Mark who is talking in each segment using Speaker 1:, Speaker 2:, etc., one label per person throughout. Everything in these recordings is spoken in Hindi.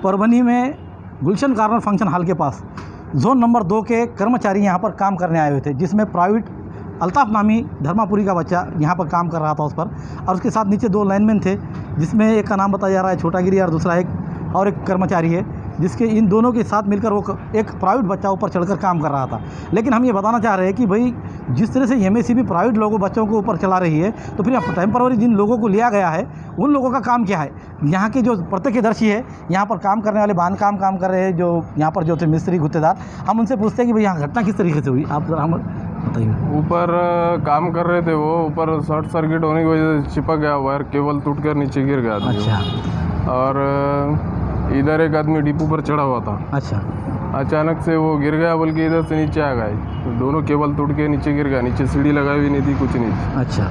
Speaker 1: परभनी में गुलशन कॉर्नर फंक्शन हॉल के पास जोन नंबर 2 के कर्मचारी यहाँ पर काम करने आए हुए थे, जिसमें प्राइवेट अल्ताफ़ नामी धर्मापुरी का बच्चा यहाँ पर काम कर रहा था उस पर, और उसके साथ नीचे 2 लाइनमैन थे, जिसमें एक का नाम बताया जा रहा है छोटा गिरी और दूसरा एक कर्मचारी है, जिसके इन दोनों के साथ मिलकर वो एक प्राइवेट बच्चा ऊपर चढ़कर काम कर रहा था। लेकिन हम ये बताना चाह रहे हैं कि भाई जिस तरह से एमएससीबी प्राइवेट लोगों बच्चों को ऊपर चला रही है, तो फिर टेम्पररी जिन लोगों को लिया गया है उन लोगों का काम क्या है। यहाँ के जो प्रत्यक्षदर्शी है, यहाँ पर काम करने वाले बांधकाम काम कर रहे हैं, जो यहाँ पर जो थे मिस्त्री गुत्तेदार, हम उनसे पूछते हैं कि भाई यहाँ घटना किस तरीके से हुई, आप हम बताइए।
Speaker 2: ऊपर काम कर रहे थे, वो ऊपर शॉर्ट सर्किट होने की वजह से चिपक गया वायर, केबल टूट कर नीचे गिर गया।
Speaker 1: अच्छा।
Speaker 2: और इधर एक आदमी डिपो पर चढ़ा हुआ था।
Speaker 1: अच्छा।
Speaker 2: अचानक से वो गिर गया, बल्कि इधर से नीचे आ गए, तो दोनों केबल टूट के नीचे गिर गया। नीचे सीढ़ी लगाई हुई नहीं थी, कुछ नहीं थी।
Speaker 1: अच्छा,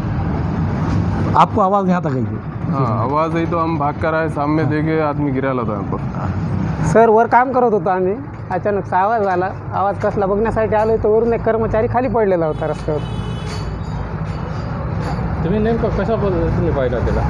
Speaker 1: आपको आवाज़ यहाँ तक आई थी?
Speaker 2: हाँ, आवाज़ आई तो हम भाग कर आए, सामने देखे आदमी गिराला था यहाँ पर।
Speaker 3: सर वर काम करत होतो आम्ही, अचानक आवाज आला, आवाज कसला बघण्यासाठी आलो तर वरून एक कर्मचारी खाली पडलेला होता रस्त्यावर।
Speaker 4: तुम्ही नेमकं कशा पद्धतीने पाहिला त्याला?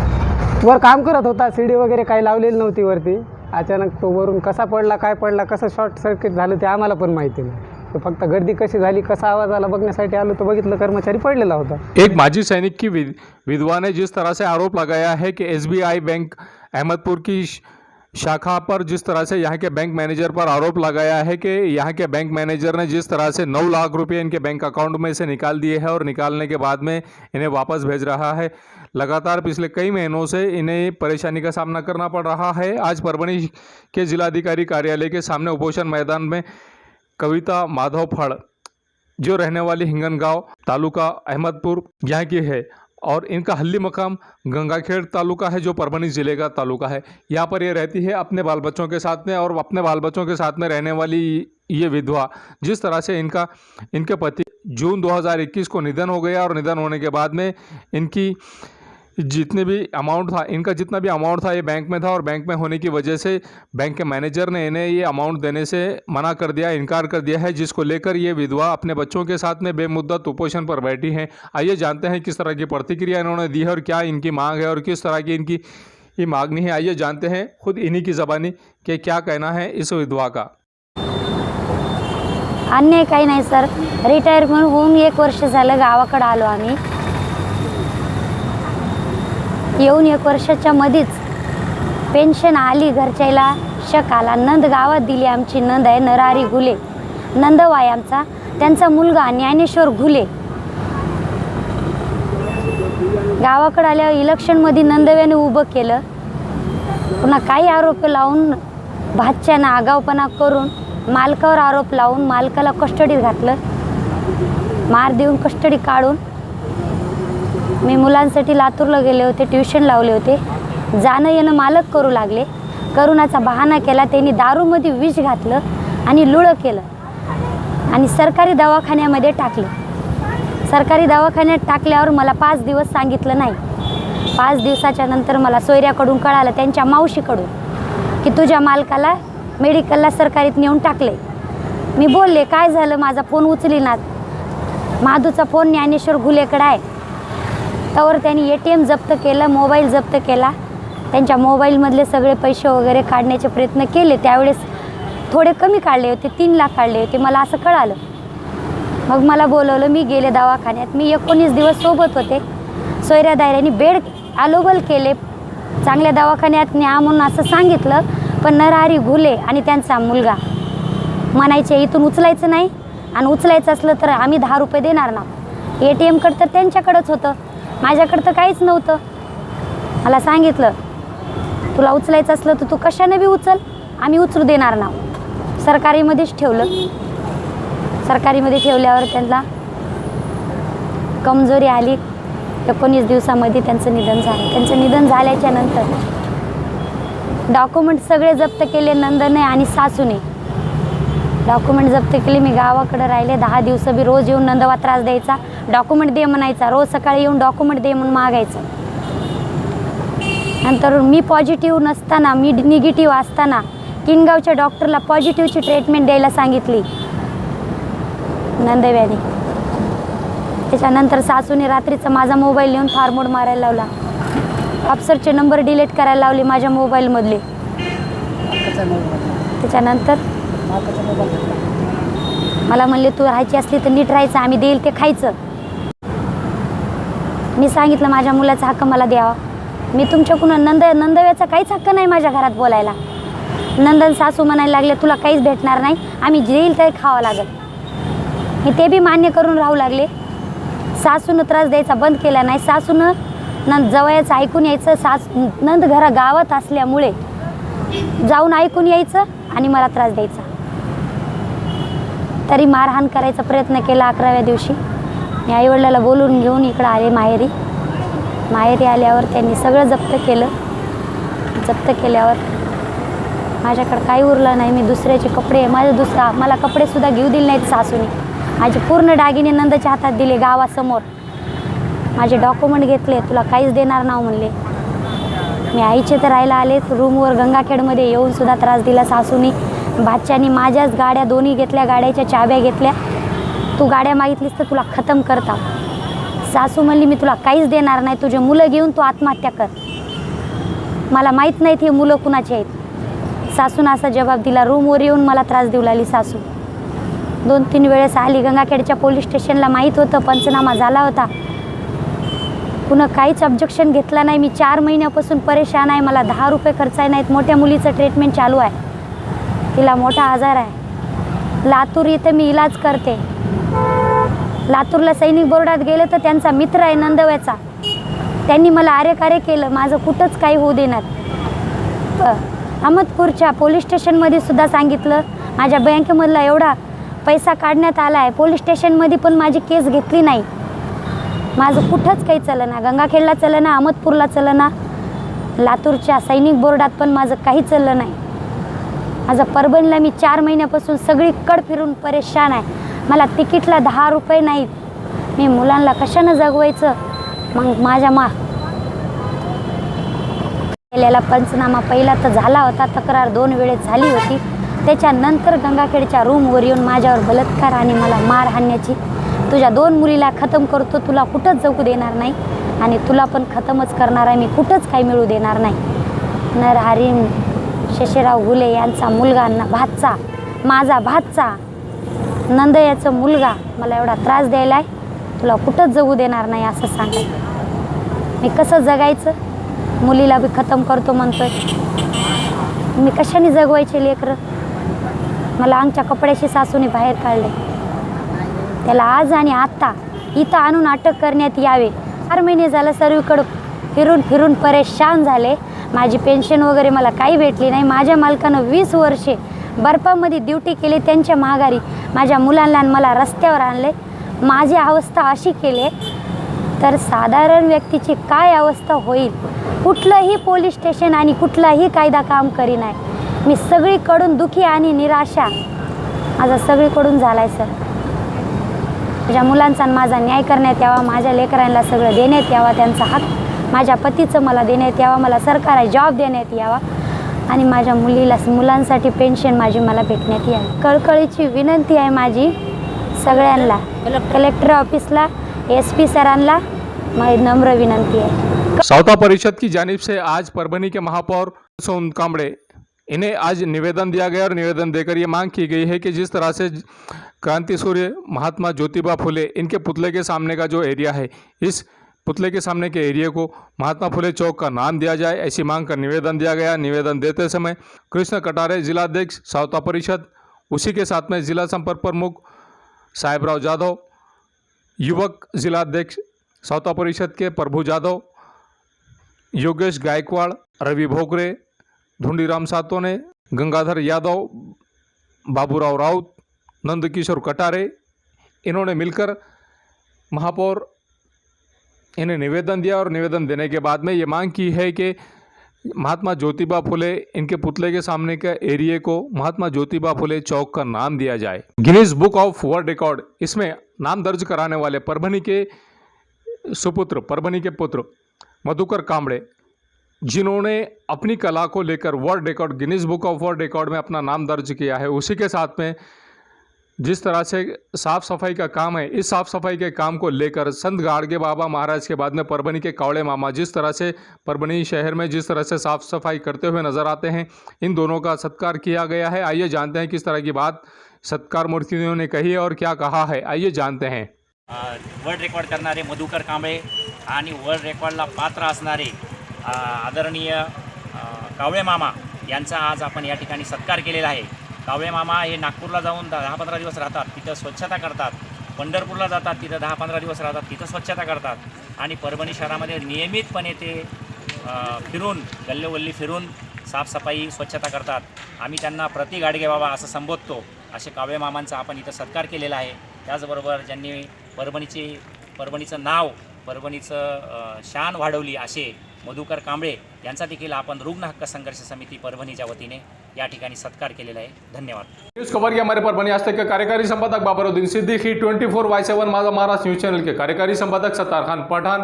Speaker 3: वर काम करत होता, सीडी वगैरे काही लावलेली नव्हती वरती, अचानक तो वरून कसा पडला, काय पडला, कसं शॉर्ट सर्किट झालं ते आम्हाला पण माहिती नाही। तो फक्त गर्दी कशी झाली, कसा आवाज आला बघण्यासाठी आलो, तो बघितलं कर्मचारी पडलेला होता।
Speaker 5: एक माजी सैनिक की विधवा ने जिस तरह से आरोप लगाया है कि एसबीआई बैंक अहमदपुर की शाखा पर जिस तरह से यहाँ के बैंक मैनेजर पर आरोप लगाया है कि यहाँ के बैंक मैनेजर ने जिस तरह से 9 लाख रुपए इनके बैंक अकाउंट में से निकाल दिए हैं और निकालने के बाद में इन्हें वापस भेज रहा है। लगातार पिछले कई महीनों से इन्हें परेशानी का सामना करना पड़ रहा है। आज परभनी के जिलाधिकारी कार्यालय के सामने उपोषण मैदान में कविता माधव फड़, जो रहने वाली हिंगनगांव तालुका अहमदपुर यहाँ की है, और इनका हल्ली मकाम गंगाखेड़ तालुका है, जो परभनी ज़िले का तालुका है। यहाँ पर ये रहती है अपने बाल बच्चों के साथ में, और अपने बाल बच्चों के साथ में रहने वाली ये विधवा, जिस तरह से इनके पति जून 2021 को निधन हो गया, और निधन होने के बाद में इनकी जितने भी अमाउंट था, इनका जितना भी अमाउंट था ये बैंक में था, और बैंक में होने की वजह से बैंक के मैनेजर ने इन्हें ये अमाउंट देने से मना कर दिया, इनकार कर दिया है, जिसको लेकर ये विधवा अपने बच्चों के साथ में बेमुद्दत उपोषण पर बैठी हैं। आइए जानते हैं किस तरह की प्रतिक्रिया इन्होंने दी है और क्या इनकी मांग है और किस तरह की इनकी ये मांगनी है। आइए जानते हैं खुद इन्हीं की ज़बानी कि क्या कहना है इस विधवा का।
Speaker 6: अन्य काही नाही सर, रिटायरमेंट होऊन 1 वर्ष झालं गावाकडे आलो आम्ही। येऊन 1 वर्षाच्या मध्येच पेन्शन आली, घरच्याला शक आला। नंद गावात दिली, आमची नंद आहे नरहरी घुले, नंदवाय आमचा, त्यांचा मुलगा ज्ञानेश्वर घुले। गावाकडे आल्यावर इलेक्शनमध्ये नंदव्याने उभं केलं, पुन्हा काही आरोप लावून भाच्यानं आगाऊपणा करून मालकावर आरोप लावून मालकाला कस्टडीत घातलं, मार देऊन कस्टडी काढून मी मुलांसाठी लातूरला गेले होते, ट्युशन लावले होते, जाणं येणं मालक करू लागले। करोनाचा बहाणा केला, त्यांनी दारूमध्ये विष घातलं आणि लुळं केलं आणि सरकारी दवाखान्यामध्ये टाकलं। सरकारी दवाखान्यात टाकल्यावर मला 5 दिवस सांगितलं नाही। 5 दिवसाच्या नंतर मला सोयऱ्याकडून कळालं, त्यांच्या मावशीकडून, की तुझ्या मालकाला मेडिकलला सरकारीत नेऊन टाकले। मी बोलले काय झालं, माझा फोन उचलीनात। माधूचा फोन ज्ञानेश्वर घुलेकडे आहे। त्यावर त्यांनी ATM जप्त केलं, मोबाईल जप्त केला, त्यांच्या मोबाईलमधले सगळे पैसे वगैरे काढण्याचे प्रयत्न केले। त्यावेळेस थोडे कमी काढले होते, 3 लाख काढले होते, मला असं कळालं। मग मला बोलवलं, मी गेले दवाखान्यात। मी 19 दिवस सोबत होते। सोयऱ्या दायऱ्यांनी बेड अलोबल केले, चांगल्या दवाखान्यात न्या म्हणून असं सांगितलं, पण नरहरी घुले आणि त्यांचा मुलगा म्हणायचे इथून उचलायचं नाही, आणि उचलायचं असलं तर आम्ही 10 रुपये देणार ना। ATM कडे तर त्यांच्याकडेच होतं, माझ्याकडे तर काहीच नव्हतं। मला सांगितलं तुला उचलायचं असलं तर तू कशाने बी उचल, आम्ही उचलू देणार ना। सरकारीमध्येच ठेवलं। सरकारीमध्ये ठेवल्यावर त्यांना कमजोरी आली, 19 दिवसामध्ये त्यांचं निधन झालं। त्यांचं निधन झाल्याच्या नंतर डॉक्युमेंट सगळे जप्त केले नंदने आणि सासूने। डॉक्युमेंट जप्त केले, मी गावाकडे राहिले 10 दिवस बी रोज येऊन नंदवा त्रास द्यायचा, डॉक्युमेंट दे म्हणायचा, रोज सकाळी येऊन डॉक्युमेंट दे म्हणून मागायचं। नंतर मी पॉझिटिव्ह नसताना, मी निगेटिव्ह असताना किनगावच्या डॉक्टरला पॉझिटिव्हची ट्रीटमेंट द्यायला सांगितली नंदव्याने। त्याच्यानंतर सासूने रात्रीचा माझा मोबाईल नेऊन फॉरवर्ड मारायला लावला, अफसरचे नंबर डिलीट करायला लावले माझ्या मोबाईलमधले। त्याच्यानंतर मला म्हणले तू राहायची असली तर नीट राहायचं, आम्ही देईल ते खायचं। मी सांगितलं माझ्या मुलाचा हक्क मला द्यावा, मी तुमच्याकडून नंदव्याचा काहीच हक्क नाही माझ्या घरात बोलायला। नंदन सासू म्हणायला लागले तुला काहीच भेटणार नाही, आम्ही देईल ते खावं लागेल। मी ते बी मान्य करून राहू लागले। सासूनं त्रास द्यायचा बंद केला नाही। सासूनं जवळचं ऐकून यायचं, नंद गावात असल्यामुळे जाऊन ऐकून यायचं आणि मला त्रास द्यायचा। तरी मारहाण करायचा प्रयत्न केला। 11व्या दिवशी मी आईवडिलाला बोलून घेऊन इकडं आले माहेरी। माहेरी आल्यावर त्यांनी सगळं जप्त केलं। जप्त केल्यावर माझ्याकडे काही उरलं नाही। मी दुसऱ्याचे कपडे, मला कपडेसुद्धा घेऊ दिले नाहीत सासूने। माझे पूर्ण दागिने नंदच्या हातात दिले गावासमोर। माझे डॉक्युमेंट घेतले, तुला काहीच देणार नाही म्हणले। मी आईचे तर राहायला आले, रूमवर गंगाखेडमध्ये येऊन सुद्धा त्रास दिला सासूनी। भाच्यानी माझ्याच गाड्या दोन्ही घेतल्या, गाड्याच्या चाब्या घेतल्या, तू गाड्या मागितलीस तर तुला खतम करता। सासू म्हणली मी तुला काहीच देणार नाही, तुझे मुलं घेऊन तू आत्महत्या कर। मला माहीत नाहीत हे मुलं कुणाचे आहेत। सासून असा जवाब दिला। रूमवर येऊन मला त्रास देऊ लागली सासू। 2-3 वेळेस आली गंगाखेडच्या पोलीस स्टेशनला, माहीत होतं पंचनामा झाला होता, पुन्हा काहीच ऑब्जेक्शन घेतला नाही। मी 4 महिन्यापासून परेशान आहे, मला 10 रुपये खर्च आहे नाहीत। मोठ्या मुलीचं ट्रीटमेंट चालू आहे, तिला मोठा आजार आहे। लातूर इथे मी इलाज करते। लातूरला सैनिक बोर्डात गेले तर त्यांचा मित्र आहे नंदव्याचा, त्यांनी मला आरेकारे केलं, माझं कुठंच काही होऊ देणार। अहमदपूरच्या पोलीस स्टेशनमध्ये सुद्धा सांगितलं, माझ्या बँकेमधला एवढा पैसा काढण्यात आला आहे। पोलीस स्टेशनमध्ये पण माझी केस घेतली नाही। माझं कुठंच काही चलना, गंगाखेडला चलना, अहमदपूरला चलना, लातूरच्या सैनिक बोर्डात पण माझं काही चाललं नाही. माझं परभणीला मी 4 महिन्यापासून सगळीकडे फिरून परेशान आहे. मला तिकीटला 10 रुपये नाहीत. मी मुलांना कशानं जगवायचं? मग माझ्या केलेला पंचनामा पहिला तर झाला होता, तक्रार 2 वेळेस झाली होती. त्याच्यानंतर गंगाखेडच्या रूमवर येऊन माझ्यावर बलात्कार आणि मला मार हाणण्याची, तुझ्या 2 मुलीला खतम करतो, तुला कुठंच जगू देणार नाही आणि तुला पण खतमच करणार आहे, मी कुठंच काही मिळू देणार नाही. नरहरी शशीराव घुले यांचा मुलगा भाचा, माझा भाचा नंदयाचा मुलगा मला एवढा त्रास द्यायला आहे, तुला कुठंच जगू देणार नाही असं सांगत. मी कसं जगायचं? मुलीला बी खतम करतो म्हणतोय. मी कशाने जगवायचे लेकरं? मला अंगच्या कपड्याशी सासूने बाहेर काढले. त्याला आज आणि आत्ता इथं आणून अटक करण्यात यावे. 4 महिने झालं सर्वीकडं फिरून फिरून परेशान झाले. माझी पेन्शन वगैरे मला काही भेटली नाही. माझ्या मालकानं 20 वर्षे बर्फामध्ये ड्युटी केली, त्यांच्या माघारी माझ्या मुलांना मला रस्त्यावर आणले. माझी अवस्था अशी केली तर साधारण व्यक्तीची काय अवस्था होईल? कुठलंही पोलीस स्टेशन आणि कुठलाही कायदा काम करी नाही. मी सगळीकडून दुखी आणि निराशा माझा सगळीकडून झाला आहे. सर, माझ्या मुलांचा माझा न्याय करण्यात यावा, माझ्या लेकरांना सगळं देण्यात यावा, त्यांचा हक्क माझ्या पतीचं मला देण्यात यावा, मला सरकारी जॉब देण्यात यावा आणि माझ्या मुलांसाठी पेन्शन मला भेटण्यात यावी. कळकळीची विनंती आहे माझी सगळ्यांना, कलेक्टर ऑफिसला, SP सरांना माझी नम्र विनंती है।
Speaker 5: सौता परिषद की जानिब से आज परभनी के महापौर सोन कामड़े इन्हें आज निवेदन दिया गया और निवेदन देकर ये मांग की गई है कि जिस तरह से क्रांति सूर्य महात्मा ज्योतिबा फुले इनके पुतले के सामने का जो एरिया है, इस पुतले के सामने के एरिया को महात्मा फुले चौक का नाम दिया जाए, ऐसी मांग कर निवेदन दिया गया। निवेदन देते समय कृष्ण कटारे जिलाध्यक्ष सौता परिषद, उसी के साथ में जिला संपर्क प्रमुख साहेबराव जाधव, युवक जिलाध्यक्ष सौता परिषद के प्रभु जाधव, योगेश गायकवाड़, रवि भोकरे, धुंडीराम सातोने, गंगाधर यादव, बाबूराव राउत, नंदकिशोर कटारे, इन्होंने मिलकर महापौर इन्हें निवेदन दिया और निवेदन देने के बाद में ये मांग की है कि महात्मा ज्योतिबा फुले इनके पुतले के सामने का एरिया को महात्मा ज्योतिबा फुले चौक का नाम दिया जाए। Guinness book of world record इसमें नाम दर्ज कराने वाले परभनी के सुपुत्र, परभनी के पुत्र मधुकर कामड़े, जिन्होंने अपनी कला को लेकर world record, Guinness book of world record में अपना नाम दर्ज किया है, उसी के साथ में जिस तरह से साफ़ सफाई का काम है, इस साफ़ सफाई के काम को लेकर संत गाड़गे बाबा महाराज के बाद में परभनी के कावड़े मामा जिस तरह से परभनी शहर में जिस तरह से साफ़ सफाई करते हुए नज़र आते हैं, इन दोनों का सत्कार किया गया है। आइए जानते हैं किस तरह की बात सत्कार मूर्तियों ने कही है और क्या कहा है, आइए जानते हैं।
Speaker 7: वर्ल्ड रेकॉर्ड करणारे मधुकर कांबळे आणि वर्ल्ड रेकॉर्डला पात्र असणारे आदरणीय कावळे मामा यांचा आज आपण या ठिकाणी सत्कार केलेला आहे। कावळे मामा हे नागपूरला जाऊन 10-15 दिवस राहतात, तिथं स्वच्छता करतात, पंढरपूरला जातात, तिथं 10-15 दिवस राहतात, तिथं स्वच्छता करतात आणि परभणी शहरामध्ये नियमितपणे ते फिरून गल्लोगल्ली फिरून साफसफाई स्वच्छता करतात। आम्ही त्यांना प्रति गाडगे बाबा असं संबोधतो। असे कावळे मामांचा आपण इथं सत्कार केलेला आहे। त्याचबरोबर ज्यांनी परभणीचं नाव, परभणीचं शान वाढवली असे मधुकर कांबळे यांचा देखील आपण रुग्ण हक्क संघर्ष समिती परभणीच्या वतीने या ठिकाणी सत्कार केलेला आहे। धन्यवाद।
Speaker 5: न्यूज़ खबर के हमारे परभनी आज तक के कार्यकारी संपादक बाबरुद्दीन सिद्दीकी, 24/7 माझा महाराष्ट्र न्यूज़ चैनल के कार्यकारी संपादक सत्तार खान पठान,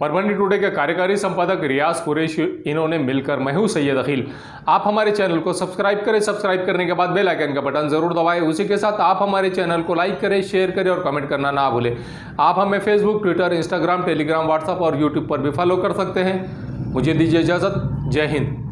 Speaker 5: परभनी टुडे के कार्यकारी संपादक रियाज कुरैशी, इन्होंने मिलकर मैं हूं सैयद अखिल। आप हमारे चैनल को सब्सक्राइब करें, सब्सक्राइब करने के बाद बेल आइकन का बटन जरूर दबाएं। उसी के साथ आप हमारे चैनल को लाइक करें, शेयर करें और कमेंट करना ना भूलें। आप हमें Facebook, Twitter, Instagram, Telegram, WhatsApp और यूट्यूब पर भी फॉलो कर सकते हैं। मुझे दीजिए इजाज़त, जय हिंद।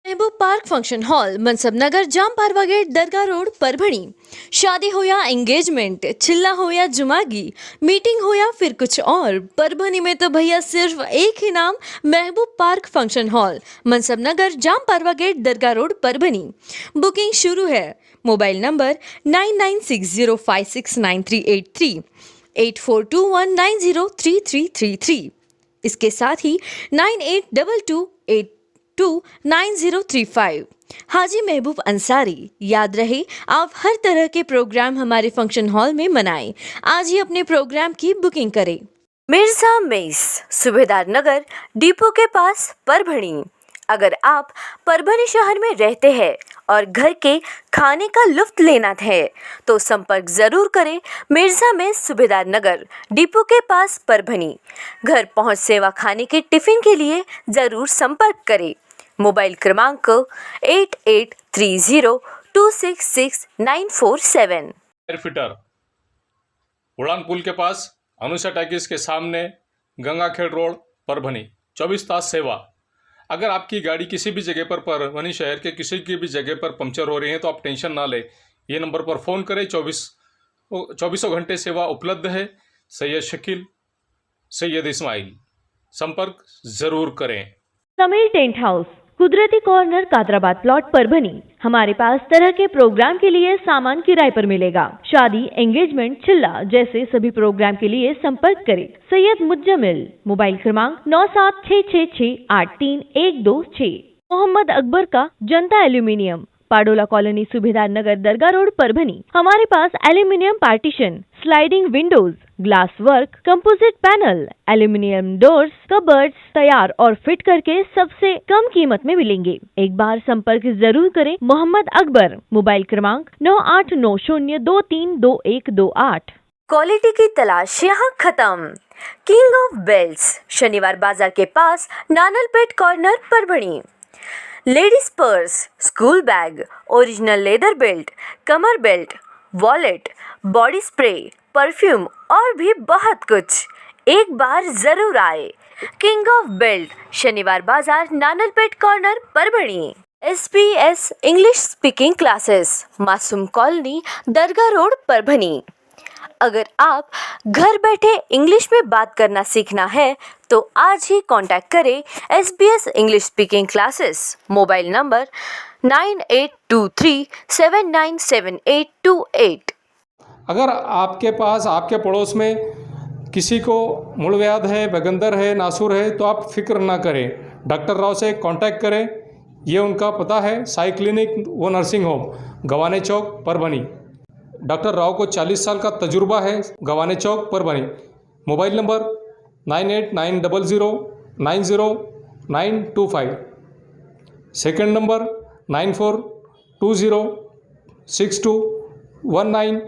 Speaker 8: महबूब पार्क फंक्शन हॉल, मनसब नगर, जाम पारवा गेट, दरगाह रोड, परभणी। शादी हो या एंगेजमेंट, चिल्ला हो या जुमागी, मीटिंग हो या फिर कुछ और, परभणी में तो भैया सिर्फ एक ही नाम, महबूब पार्क फंक्शन हॉल, मनसब नगर, जाम पारवा गेट, दरगाह रोड, परभणी। बुकिंग शुरू है। Mobile number 9960569383, 8421903333। इसके साथ ही 9822829035। हाजी महबूब अंसारी। याद रहे, आप हर तरह के प्रोग्राम हमारे फंक्शन हॉल में मनाएं। आज ही अपने प्रोग्राम की बुकिंग करें। मिर्जा मेस, सुभेदार नगर, डिपो के पास, परभणी। अगर आप परभणी शहर में रहते हैं और घर के खाने का लुत्फ लेना है तो संपर्क जरूर करें मिर्जा मेस, सुभेदार नगर, डिपो के पास, परभणी। घर पहुंच सेवा खाने के टिफिन के लिए जरूर संपर्क करें। मोबाइल क्रमांक 8830266947।
Speaker 5: एयरफिटर, उड़ान पुल के पास, अनुषा टैक्स के सामने, गंगाखेड़ रोड, परभणी। 24 तास सेवा। अगर आपकी गाड़ी किसी भी जगह पर परभणी शहर के किसी की भी जगह पर पंक्चर हो रही है तो आप टेंशन ना लें, ये नंबर पर फ़ोन करें। 24 घंटे सेवा उपलब्ध है। सैयद शकील, सैयद इस्माइल, संपर्क ज़रूर करें।
Speaker 8: समीर टेंट हाउस, कुदरती कॉर्नर, कादराबाद प्लॉट, परभणी। हमारे पास तरह के प्रोग्राम के लिए सामान किराए पर मिलेगा। शादी, एंगेजमेंट, चिल्ला जैसे सभी प्रोग्राम के लिए संपर्क करें सैयद मुज्जमिल। मोबाइल क्रमांक 9766683126। मोहम्मद अकबर का Janata aluminium, Padola colony, Subhedar Nagar, Dargah road, Parbhani. हमारे पास aluminium partition, sliding windows, glass work, composite panel, aluminium doors, cupboards तैयार और फिट करके सबसे कम कीमत में मिलेंगे। एक बार संपर्क जरूर करें मोहम्मद अकबर। मोबाइल क्रमांक 9890232128। क्वालिटी की तलाश यहाँ खत्म। King of belts, Shaniwar Bazaar के पास, Nanalpet corner, Parbhani. Ladies purse, school bag, original leather belt, कमर belt, wallet, body spray, perfume और भी बहुत कुछ। एक बार जरूर आए। King of belt, Shaniwar Bazaar, Nanalpet corner, Parbhani. SBS English speaking classes, Masoom colony, Dargah road, Parbhani. अगर आप घर बैठे इंग्लिश में बात करना सीखना है तो आज ही कांटेक्ट करें SBS English speaking classes. Mobile number 9823797828।
Speaker 5: अगर आपके पास, आपके पड़ोस में किसी को मूलव्याध है, बगंदर है, नासूर है तो आप फिक्र ना करें, डॉक्टर राव से कांटेक्ट करें। ये उनका पता है, साई क्लिनिक व nursing home, Gawane Chowk, Parbhani. Doctor Rao को 40 साल का तजुर्बा है, Gawane Chowk, Parbhani. Mobile number 9890090925। Second number 94206219